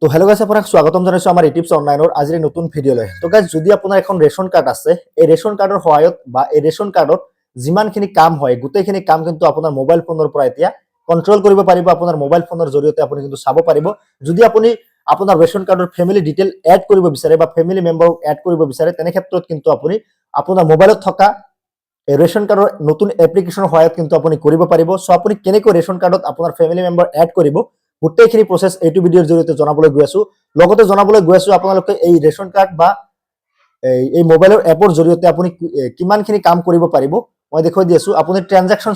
তো hello guys, আপনাক স্বাগতম জানাইছো আমাৰ ইউটিউব অনলাইনৰ আজিৰ নতুন ভিডিঅ'লৈ। তো গাইস, যদি আপোনাৰ এখন ৰেশন কাৰ্ড আছে, এই ৰেশন কাৰ্ডৰ সহায়ত বা এই ৰেশন কাৰ্ডত যিমানখিনি কাম হয় গোটেইখিনি কাম কিন্তু আপোনাৰ মোবাইল ফোনৰ পৰা এতিয়া কন্ট্ৰল কৰিব পাৰিব। আপোনাৰ মোবাইল ফোনৰ জৰিয়তে আপুনি কিন্তু চাব পাৰিব। যদি আপুনি আপোনাৰ ৰেশন কাৰ্ডৰ ফেমিলি ডিটেইল এড কৰিব বিচাৰে বা ফেমিলি মেম্বাৰক এড কৰিব বিচাৰে, তেনে ক্ষেত্ৰত কিন্তু আপুনি আপোনাৰ মোবাইলত থকা এই ৰেশন কাৰ্ডৰ নতুন এপ্লিকেশনৰ সহায়ত কিন্তু আপুনি কৰিব পাৰিব। সো আপুনি কেনেকৈ ৰেশন কাৰ্ডত আপোনাৰ ফেমিলি মেম্বাৰ এড কৰিব গোটেইখিনি প্ৰসেস এইটো ভিডিঅ'ৰ জৰিয়তে জনাবলৈ গৈ আছো। লগতে জনাবলৈ গৈ আছো আপোনালোকে এই ৰেশন কাৰ্ড বা এই মোবাইলৰ এপৰ জৰিয়তে আপুনি কিমানখিনি কাম কৰিব পাৰিব মই দেখুৱাই দি আছো। আপুনি ট্ৰানজাকশন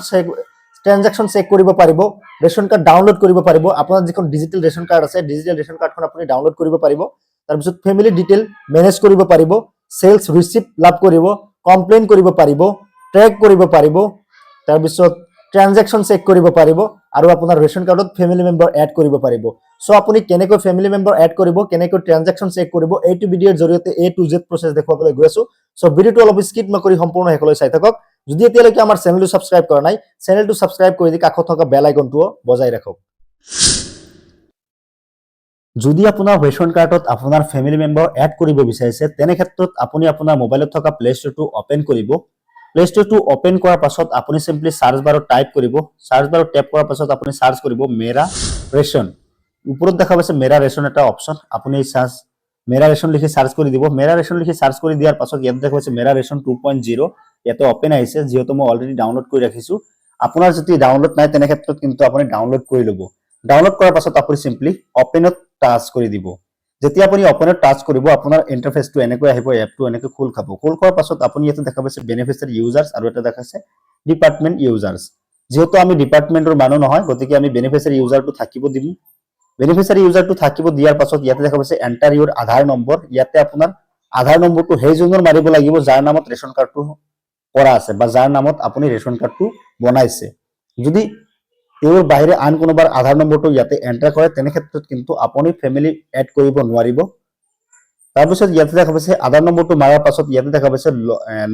চেক কৰিব পাৰিব, ৰেশন কাৰ্ড ডাউনলোড কৰিব পাৰিব। আপোনাৰ যিখন ডিজিটেল ৰেশন কাৰ্ড আছে, ডিজিটেল ৰেশন কাৰ্ডখন আপুনি ডাউনলোড কৰিব পাৰিব। তাৰপিছত ফেমিলি ডিটেইল মেনেজ কৰিব পাৰিব, সেলস ৰিসিপ্ট লাভ কৰিব, কমপ্লেইন কৰিব পাৰিব, ট্ৰেক কৰিব পাৰিব, তাৰপিছত ট্ৰানজাকশন চেক কৰিব পাৰিব আৰু আপোনাৰ ৰেশন কাৰ্ডত ফেমিলি মেম্বাৰ এড কৰিব পাৰিব। সো আপুনি কেনেকৈ ফেমিলি মেম্বাৰ এড কৰিব, কেনেকৈ ট্ৰানজাকশন চেক কৰিব, এইটো ভিডিঅ'ৰ জৰিয়তে A to Z প্ৰসেস দেখুৱাবলৈ গৈ আছো। সো ভিডিঅ'টো অলপ স্কিপ নকৰি সম্পূৰ্ণ শেষলৈ চাই থাকক। যদি এতিয়ালৈকে আমাৰ চেনেলটো সাবস্ক্ৰাইব কৰা নাই, চেনেলটো সাবস্ক্ৰাইব কৰি দি কাষত থকা বেল আইকনটো বজাই ৰাখক। যদি আপোনাৰ ৰেশন কাৰ্ডত আপোনাৰ ফেমিলি মেম্বাৰ এড কৰিব বিচাৰিছে, তেনে ক্ষেত্ৰত আপুনি আপোনাৰ মোবাইলত থকা প্লে ষ্টৰটো ওপেন কৰিব। প্লে ষ্টৰটো ওপেন কৰাৰ পাছত আপুনি সিম্পলি সাৰ্চ বাৰত টাইপ কৰিব। সাৰ্চ বাৰত ট্যাপ কৰাৰ পাছত আপুনি সাৰ্চ কৰিব মেৰা ৰেশন। উপৰত দেখা পাইছে মেৰা ৰেশন এটা অপশন, আপুনি সাৰ্চ মেৰা ৰেশন লিখি সাৰ্চ কৰি দিব। মেৰা ৰেশন লিখি সাৰ্চ কৰি দিয়াৰ পাছত ইয়াত দেখা পাইছে মেৰা ৰেশন 2.0 ইয়াতে ওপেন আহিছে, যেহেতু মই অলৰেডি ডাউনলোড কৰি ৰাখিছো। আপোনাৰ যদি ডাউনলোড নাই তেনে ক্ষেত্ৰত কিন্তু আপুনি ডাউনলোড কৰি ল'ব। ডাউনলোড কৰাৰ পাছত আপুনি সিম্পলি ওপেনত টাচ কৰি দিব। যেতিয়া আপুনি ওপেনত টাচ কৰিব, আপোনাৰ ইন্টাৰফেসটো এনেকৈ আহিব, এপটো এনেকৈ খোল খাব। খোল খোৱাৰ পাছত আপুনি ইয়াতে দেখা পাইছে বেনিফিচিয়াৰী ইউজাৰ্স আৰু এটা দেখাইছে ডিপাৰ্টমেন্ট ইউজাৰ্স। যেহেতু আমি ডিপাৰ্টমেন্টৰ মানুহ নহয়, গতিকে আমি বেনিফিচিয়াৰী ইউজাৰটো থাকিব দিম। বেনিফিচিয়াৰী ইউজাৰটো থাকিব দিয়াৰ পাছত ইয়াতে দেখা পাইছে এন্টাৰ ইউৰ আধাৰ নম্বৰ। ইয়াতে আপোনাৰ আধাৰ নম্বৰটো সেইজনৰ মাৰিব লাগিব যাৰ নামত ৰেশন কাৰ্ডটো কৰা আছে বা যাৰ নামত আপুনি ৰেশন কাৰ্ডটো বনাইছে। যদি তেওঁৰ বাহিৰে আন কোনোবাৰ আধাৰ নম্বৰটো ইয়াতে এন্টাৰ কৰে, তেনে ক্ষেত্ৰত কিন্তু আপুনি ফেমিলি এড কৰিব নোৱাৰিব। তাৰপিছত ইয়াতে দেখা পাইছে আধাৰ নম্বৰটো মাৰাৰ পাছত ইয়াতে দেখা পাইছে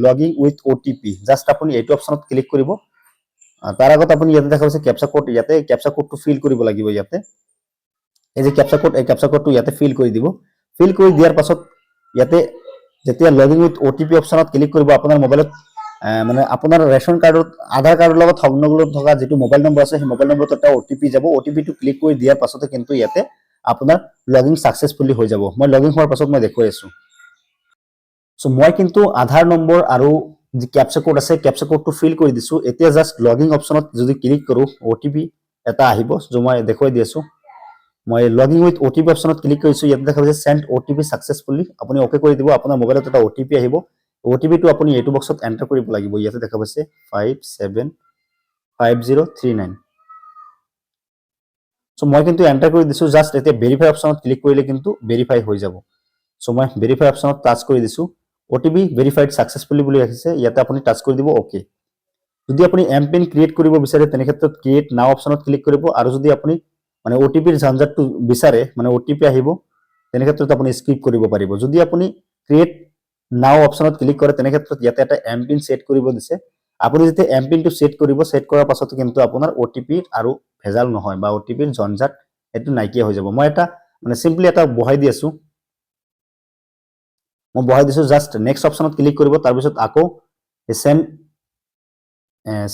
লগিং উইথ OTP। জাষ্ট আপুনি এইটো অপশনত ক্লিক কৰিব। তাৰ আগত আপুনি ইয়াতে দেখা পাইছে ক্যাপচা কোড, ইয়াতে ক্যাপচা কোডটো ফিল কৰিব লাগিব। ইয়াতে এই যে ক্যাপচা কোড, এই ক্যাপচা কোডটো ইয়াতে ফিল কৰি দিব। ফিল কৰি দিয়াৰ পাছত ইয়াতে যেতিয়া লগিং উইথ OTP অপশনত ক্লিক কৰিব, আপোনাৰ মোবাইলত মানে আপোনাৰ ৰেশন কাৰ্ডত আধাৰ কাৰ্ডৰ লগত সংলগ্ন থকা যেটো মোবাইল নম্বৰ আছে, সেই মোবাইল নম্বৰটো এটা OTP যাব। OTPটো ক্লিক কৰি দিয়াৰ পাছতে কিন্তু ইয়াতে আপোনাৰ লগিং সাকসেসফুলি হৈ যাব। মই লগিং হোৱাৰ পাছত মই দেখুৱাই আছো। সো মই কিন্তু আধাৰ নম্বৰ আৰু যে ক্যাপচা কোড আছে, ক্যাপচা কোডটো ফিল কৰি দিছো। এতিয়া জাস্ট লগিং অপশনত যদি ক্লিক কৰো, OTP এটা আহিব, যে মই দেখুৱাই দি আছো। মই লগিং উইথ OTP অপশনত ক্লিক কৰিছো। ইয়াতে দেখা পাইছে সেন্ড OTP সাকসেসফুলি, আপুনি ওকে কৰি দিব। আপোনাৰ মোবাইলত এটা OTP আহিব। OTPটো আপুনি এইটো বক্সত এন্টাৰ কৰিব লাগিব। ইয়াতে দেখা পাইছে 575039। সো মই কিন্তু এন্টাৰ কৰি দিছো। জাস্ট এতিয়া ভেৰিফাই অপশনত ক্লিক কৰিলে কিন্তু ভেৰিফাই হৈ যাব। সো মই ভেৰিফাই অপশনত টাচ কৰি দিছো। OTP ভেৰিফাইড সাকসেসফুলি বুলি আহিছে, ইয়াতে আপুনি টাচ কৰি দিব ওকে। যদি আপুনি এমপিন ক্ৰিয়েট কৰিব বিচাৰে, তেনে ক্ষেত্ৰত ক্ৰিয়েট নাও অপশনত ক্লিক কৰিব। আৰু যদি আপুনি মানে OTPৰ ঝঞ্ঝাটটো বিচাৰে, মানে OTP আহিব, তেনে ক্ষেত্ৰত আপুনি স্কিপ কৰিব পাৰিব। যদি আপুনি ক্ৰিয়েট নাও অপশনত ক্লিক কৰে, তেনে ক্ষেত্ৰত ইয়াতে এটা এমপিন সেট কৰিব দিছে। আপুনি যেতিয়া এমপিনটো সেট কৰিব, সেট কৰাৰ পাছত কিন্তু আপোনাৰ OTP আৰু ভেজাল নহয় বা OTPৰ ঝঞ্ঝাট এটো নাইকিয়া হৈ যাব। মই এটা মানে সিম্পলি এটা বহাই দি আছো। মই বহাই দিছো। জাস্ট নেক্সট অপশনত ক্লিক কৰিব। তাৰ পিছত আকৌ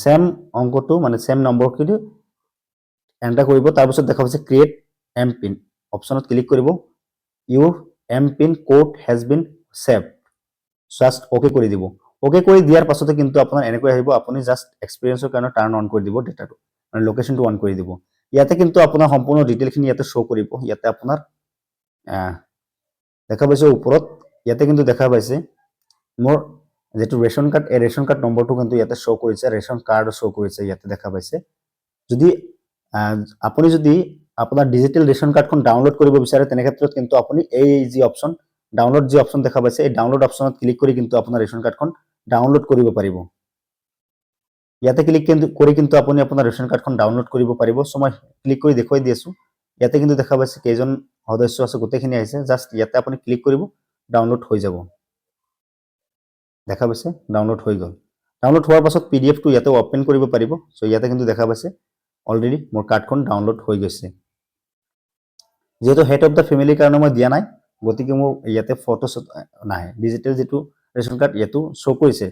সেম অংকটো মানে সেম নম্বৰটো এন্টাৰ কৰিব। তাৰ পিছত দেখা পাইছে ক্ৰিয়েট এমপিন অপশনত ক্লিক কৰিব। Your MPIN code has been saved. Just okay কৰি দিব। ওকে কৰি দিয়াৰ পাছতে কিন্তু আপোনাৰ এনেকৈ আহিব। আপুনি জাস্ট এক্সপেৰিয়েন্সৰ কাৰণে টাৰ্ন অন কৰি দিব ডেটাটো, মানে লোকেশনটো অন কৰি দিব। ইয়াতে কিন্তু আপোনাৰ সম্পূৰ্ণ ডিটেইলখিনি ইয়াতে শো কৰিব। ইয়াতে আপোনাৰ দেখা পাইছে ওপৰত, ইয়াতে কিন্তু দেখা পাইছে মোৰ যেটো ৰেশন কাৰ্ড, এই ৰেশন কাৰ্ড নম্বৰটো কিন্তু ইয়াতে শো কৰিছে, ৰেশন কাৰ্ড শো কৰিছে, ইয়াতে দেখা পাইছে। যদি আপুনি যদি আপোনাৰ ডিজিটেল ৰেশন কাৰ্ডখন ডাউনলোড কৰিব বিচাৰে, তেনে ক্ষেত্ৰত কিন্তু আপুনি এই যি অপশন ডাউনলোড যি অপশন দেখা পাইছে, এই ডাউনলোড অপশনত ক্লিক কৰি কিন্তু আপোনাৰ ৰেশন কাৰ্ডখন ডাউনলোড কৰিব পাৰিব। ইয়াতে ক্লিক কৰি কিন্তু আপুনি আপোনাৰ ৰেশন কাৰ্ডখন ডাউনলোড কৰিব পাৰিব। সো মই ক্লিক কৰি দেখুৱাই দি আছো। ইয়াতে কিন্তু দেখা পাইছে কেইজন সদস্য আছে, গোটেইখিনি আহিছে। জাস্ট ইয়াতে আপুনি ক্লিক কৰিব, ডাউনলোড হৈ যাব। দেখা পাইছে ডাউনলোড হৈ গ'ল। ডাউনলোড হোৱাৰ পাছত পিডিএফটো ইয়াতে ওপেন কৰিব পাৰিব। সো ইয়াতে কিন্তু দেখা পাইছে অলৰেডি মোৰ কাৰ্ডখন ডাউনলোড হৈ গৈছে। যেহেতু হেড অফ দ্য ফেমিলিৰ কাৰণে মই দিয়া নাই গতিকে মোৰ ইয়াতে ফটো নাহে ডিজিটেল যেটো ৰেচন কাৰ্ড ইয়াতো শ্ব' কৰিছে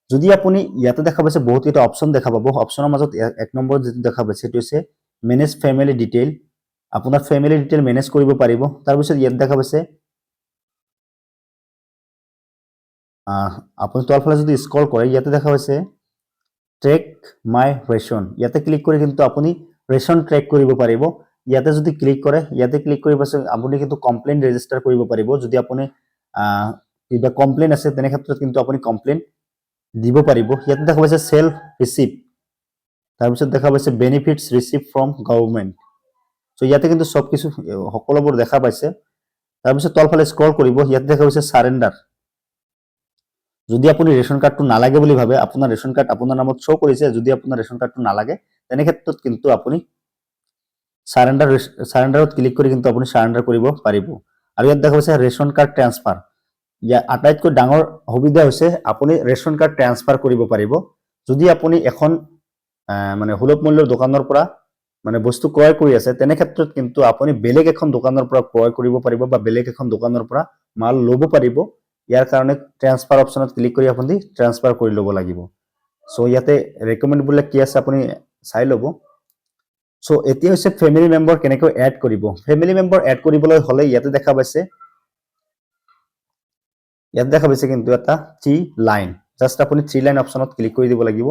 যদি আপুনি ইয়াতে দেখা পাইছে বহুত কেইটা অপচন দেখা পাব অপচনৰ মাজত এক নম্বৰ যেটো দেখা পাইছে সেইটো হৈছে মেনেজ ফেমিলি ডিটেইল আপোনাৰ ফেমিলি ডিটেইল মেনেজ কৰিব পাৰিব তাৰ পিছত ইয়াত দেখা পাইছে আপুনি তলফালে যদি স্ক্ৰল কৰে ইয়াতে দেখা পাইছে ট্ৰেক মাই ৰেচন ইয়াতে ক্লিক কৰি কিন্তু আপুনি ৰেচন ট্ৰেক কৰিব পাৰিব ইয়াতে যদি ক্লিক কৰে ইয়াতে ক্লিক কৰি পাছে আপুনি কিন্তু কমপ্লেইন ৰেজিষ্টাৰ কৰিব পাৰিব যদি আপুনি কিবা কমপ্লেইন আছে তেনে ক্ষেত্ৰত কিন্তু আপুনি কমপ্লেইন দিব পাৰিব ইয়াতে দেখা পাইছে সেলফ ৰিসিপ্ট তাৰ পিছত দেখা পাইছে benefits receive from government so ইয়াতে কিন্তু সব কিছু সকলোবোৰ দেখা পাইছে তাৰ পিছত তলফালে স্ক্ৰল কৰিব ইয়াতে দেখা পাইছে সাৰেন্ডাৰ যদি আপুনি ৰেচন কাৰ্ডটো নালাগে বুলি ভাবে আপোনাৰ ৰেচন কাৰ্ড আপোনাৰ নামত শ্ব' কৰিছে যদি আপোনাৰ ৰেচন কাৰ্ডটো নালাগে তেনে ক্ষেত্ৰত কিন্তু আপুনি সাৰেন্ডাৰত ক্লিক কৰি কিন্তু আপুনি সাৰেন্ডাৰ কৰিব পাৰিব আৰু ইয়াত দেখা পাইছে ৰেচন কাৰ্ড ট্ৰান্সফাৰ ইয়া আটাইতকৈ ডাঙৰ সুবিধা হৈছে আপুনি ৰেচন কাৰ্ড ট্ৰান্সফাৰ কৰিব পাৰিব যদি আপুনি এখন মানে সুলভ মূল্যৰ দোকানৰ পৰা মানে বস্তু ক্ৰয় কৰি আছে তেনে ক্ষেত্ৰত কিন্তু আপুনি বেলেগ এখন দোকানৰ পৰা ক্ৰয় কৰিব পাৰিব বা বেলেগ এখন দোকানৰ পৰা মাল ল'ব পাৰিব ইয়াৰ কাৰণে ট্ৰান্সফাৰ অপচনত ক্লিক কৰি আপুনি ট্ৰান্সফাৰ কৰি ল'ব লাগিব সো ইয়াতে ৰেকমেন্ড বুলে কি আছে আপুনি চাই ল'ব সো এতিয়া হৈছে ফেমিলি মেম্বাৰ কেনেকৈ এড কৰিব ফেমিলি মেম্বাৰ এড কৰিবলৈ হলে ইয়াতে দেখা পাইছে কিন্তু এটা 3 লাইন জাস্ট আপুনি 3 লাইন অপচনত ক্লিক কৰি দিব লাগিব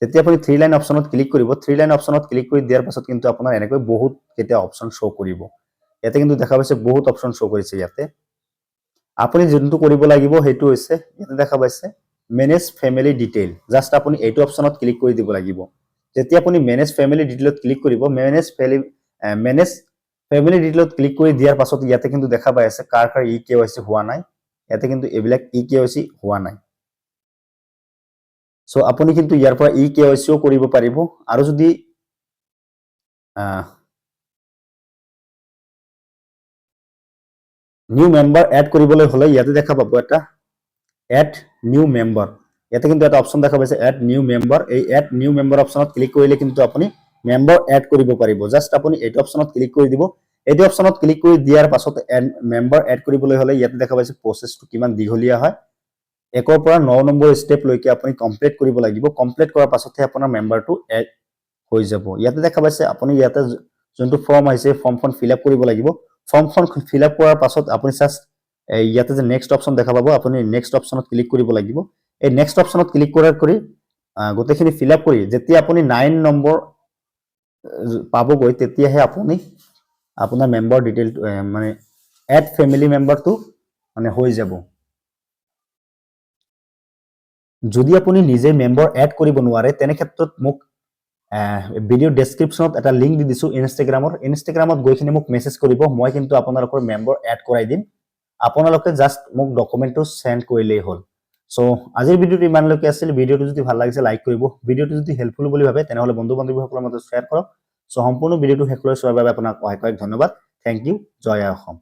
যেতিয়া আপুনি 3 লাইন অপচনত ক্লিক কৰিব 3 লাইন অপচনত ক্লিক কৰি দিয়াৰ পাছত কিন্তু আপোনাৰ এনেকৈ বহুত কেটা অপচন শো কৰিব ইয়াতে কিন্তু দেখা পাইছে বহুত অপচন শো কৰিছে ইয়াতে আপুনি যোনটো কৰিব লাগিব হেতু হৈছে ইয়াতে দেখা পাইছে মেনেজ ফেমিলি ডিটেইল জাস্ট আপুনি এইটো অপচনত ক্লিক কৰি দিব লাগিব যেতিয়া আপুনি মেনেজ ফেমিলি ডিটেইলত ক্লিক কৰিব মেনেজ ফেমিলি ডিটেইলত ক্লিক কৰি দিয়াৰ পাছত ইয়াতে কিন্তু দেখা পাই আছে কাৰ ই কেৱাইসি হোৱা নাই ইয়াতে কিন্তু এবিলাক ই কেৱাইসি হোৱা নাই সো আপুনি কিন্তু ইয়াৰ পৰা ই কেৱাইসিও কৰিব পাৰিব আৰু যদি নিউ মেম্বাৰ এড কৰিবলৈ হলে ইয়াতে দেখা পাব এটা এড নিউ মেম্বাৰ ইয়াতে কিন্তু এটা অপচন দেখা পাইছে এড নিউ মেম্বাৰ এই এড নিউ মেম্বাৰ অপচনত ক্লিক কৰিলে কিন্তু আপুনি মেম্বাৰ এড কৰিব পাৰিব জাস্ট আপুনি এইটো অপচনত ক্লিক কৰি দিব এইটো অপচনত ক্লিক কৰি দিয়াৰ পাছত মেম্বাৰ এড কৰিবলৈ হলে ইয়াতে দেখা পাইছে প্ৰসেসটো কিমান দীঘলীয়া হয় 1 পৰা 9 নম্বৰ স্টেপ লৈকে আপুনি কমপ্লিট কৰিব লাগিব কমপ্লিট কৰাৰ পাছতহে আপোনাৰ মেম্বাৰটো এড হৈ যাব ইয়াতে দেখা পাইছে আপুনি ইয়াতে যোনটো ফৰ্ম আহিছে ফৰ্মখন ফিল আপ কৰিব লাগিব ফৰ্মখন ফিল আপ কৰাৰ পাছত আপুনি জাস্ট ইয়াতে যে নেক্সট অপচন দেখা পাব আপুনি নেক্সট অপচনত ক্লিক কৰিব লাগিব এই নেক্সট অপচনত ক্লিক কৰাৰ কৰি গোটেইখিনি ফিল আপ কৰি যেতিয়া আপুনি 9 নম্বৰ পাবগৈ তেতিয়াহে আপুনি আপোনাৰ মেম্বাৰ ডিটেইল মানে এড ফেমিলি মেম্বাৰটো মানে হৈ যাব যদি আপুনি নিজে মেম্বাৰ এড কৰিব নোৱাৰে তেনে ক্ষেত্ৰত মোক ভিডিও ডেসক্ৰিপচনত এটা লিংক দি দিছো ইনষ্টাগ্ৰামত গৈখিনি মোক মেসেজ কৰিব মই কিন্তু আপোনালোকৰ মেম্বাৰ এড কৰাই দিম আপোনালোকে জাস্ট মোক ডকুমেন্টটো সেন্ড কৰিলেই হ'ল সো আজিৰ ভিডিওটো ইমানলৈকে আছিল ভিডিওটো যদি ভাল লাগিছে লাইক কৰিব ভিডিওটো যদি হেল্পফুল বুলি ভাবে তেনেহলে বন্ধু বান্ধৱীসকলৰ মাজত শ্বেয়াৰ কৰক সো সম্পূৰ্ণ ভিডিওটো শেষলৈ চোৱাৰ বাবে আপোনাক অশেষ ধন্যবাদ থ্যাংক ইউ জয় অসম